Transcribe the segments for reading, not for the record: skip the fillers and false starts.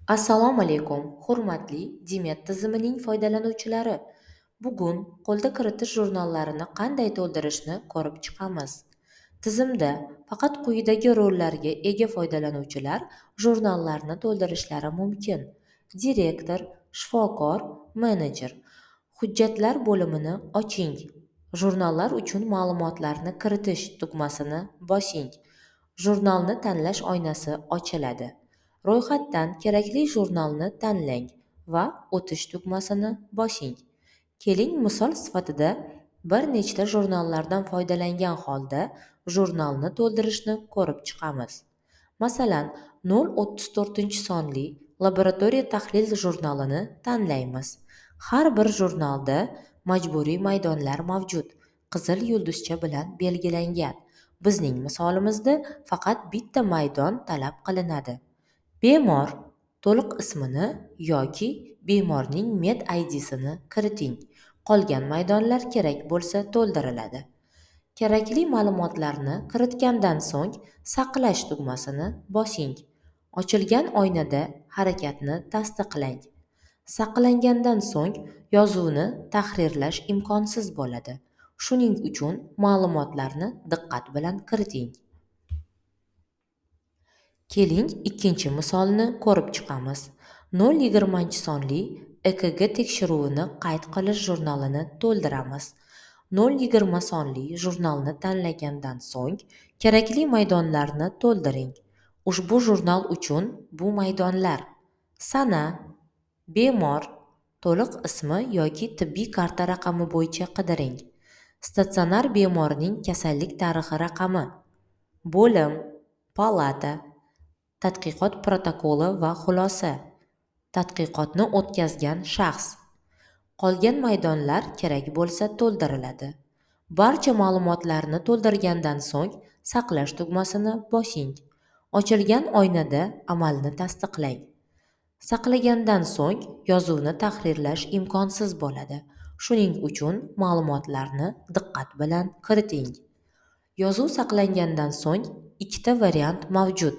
Assalomu alaykum, hurmatli Dimet tizimining foydalanuvchilari. Bugun qo'lda kiritish jurnallarini qanday to'ldirishni ko'rib chiqamiz. Tizimda faqat quyidagi rollarga ega foydalanuvchilar jurnallarni to'ldirishlari mumkin. Direktor, shifokor, menejer. Hujjatlar bo'limini oching. Jurnallar uchun ma'lumotlarni kiritish tugmasini bosing. Jurnalni tanlash oynasi ochiladi. Ro'yxatdan kerakli jurnalni tanlang va o'tish tugmasini bosing. Keling, misol sifatida bir nechta jurnallardan foydalangan holda jurnalni to'ldirishni ko'rib chiqamiz. Masalan, 034-sonli laboratoriya tahlil jurnalini tanlaymiz. Har bir jurnalda majburiy maydonlar mavjud, qizil yulduzcha bilan belgilangan. Bizning misolimizda faqat bitta maydon talab qilinadi. Bemor to'liq ismini yoki bemorning med-ID'sini kiriting. Qolgan maydonlar kerak bo'lsa to'ldiriladi. Kerakli ma'lumotlarni kiritgandan so'ng saqlash tugmasini bosing. Ochilgan oynada harakatni tasdiqlang. Saqlangandan so'ng yozuvni tahrirlash imkonsiz bo'ladi. Shuning uchun ma'lumotlarni diqqat bilan kiriting. Keling, ikkinchi misolni ko'rib chiqamiz. 020-sonli EKG tekshiruvini qayd qilish jurnalini to'ldiramiz. 020 sonli jurnalni tanlagandan so'ng kerakli maydonlarni to'ldiring. Ushbu jurnal uchun bu maydonlar: sana, bemor, to'liq ismi yoki tibbiy karta raqami bo'yicha qidiring. Statsionar bemorning kasallik tarixi raqami, bo'lim, palata, tadqiqot protokoli va xulosa, tadqiqotni o'tkazgan shaxs. Qolgan maydonlar kerak bo'lsa to'ldiriladi. Barcha ma'lumotlarni to'ldirgandan so'ng saqlash tugmasini bosing. Ochilgan oynada amalni tasdiqlang. Saqlagandan so'ng yozuvni tahrirlash imkonsiz bo'ladi. Shuning uchun ma'lumotlarni diqqat bilan kiriting. Yozuv saqlangandan so'ng ikkita variant mavjud.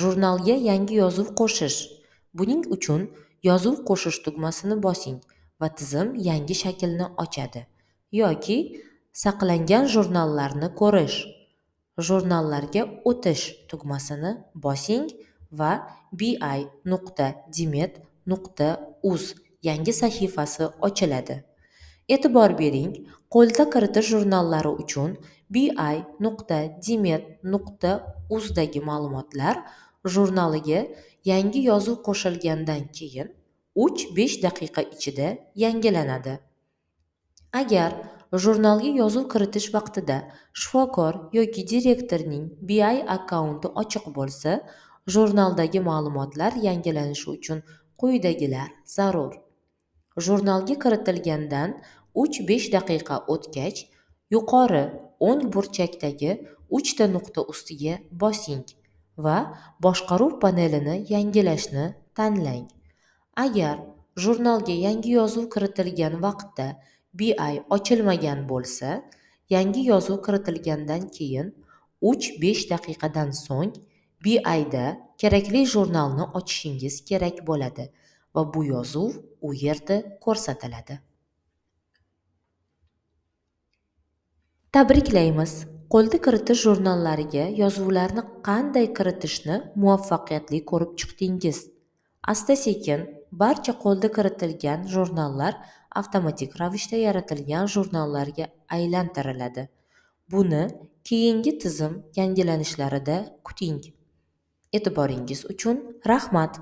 Jurnalga yangi yozuv qo'shish. Buning uchun yozuv qo'shish tugmasini bosing va tizim yangi shaklni ochadi. Yoki saqlangan jurnallarni ko'rish. Jurnallarga o'tish tugmasini bosing va bi.dimet.uz yangi sahifasi ochiladi. E'tibor bering, qo'lda kiritish jurnallari uchun bi.dimet.uzdagi ma'lumotlar jurnaliga yangi yozuv qo'shilgandan keyin 3-5 daqiqa ichida yangilanadi. Agar jurnalga yozuv kiritish vaqtida shifokor yoki direktorning BI akkaunti ochiq bo'lsa, jurnaldagi ma'lumotlar yangilanishi uchun quyidagilar zarur. Jurnalga kiritilgandan 3-5 daqiqa o'tgach, yuqori o'ng burchakdagi 3 ta nuqta ustiga bosing va boshqaruv panelini yangilashni tanlang. Agar jurnalga yangi yozuv kiritilgan vaqtda BI ochilmagan bo'lsa, yangi yozuv kiritilgandan keyin 3-5 daqiqadan so'ng BI'da kerakli jurnalni ochishingiz kerak bo'ladi va bu yozuv u yerda ko'rsatiladi. Tabriklaymiz! Qo'lda kiritish jurnallariga yozuvlarni qanday kiritishni muvaffaqiyatli ko'rib chiqdingiz. Asta-sekin barcha qo'lda kiritilgan jurnallar avtomatik ravishda yaratilgan jurnallarga aylantiriladi. Buni keyingi tizim yangilanishlarida kuting. E'tiboringiz uchun rahmat!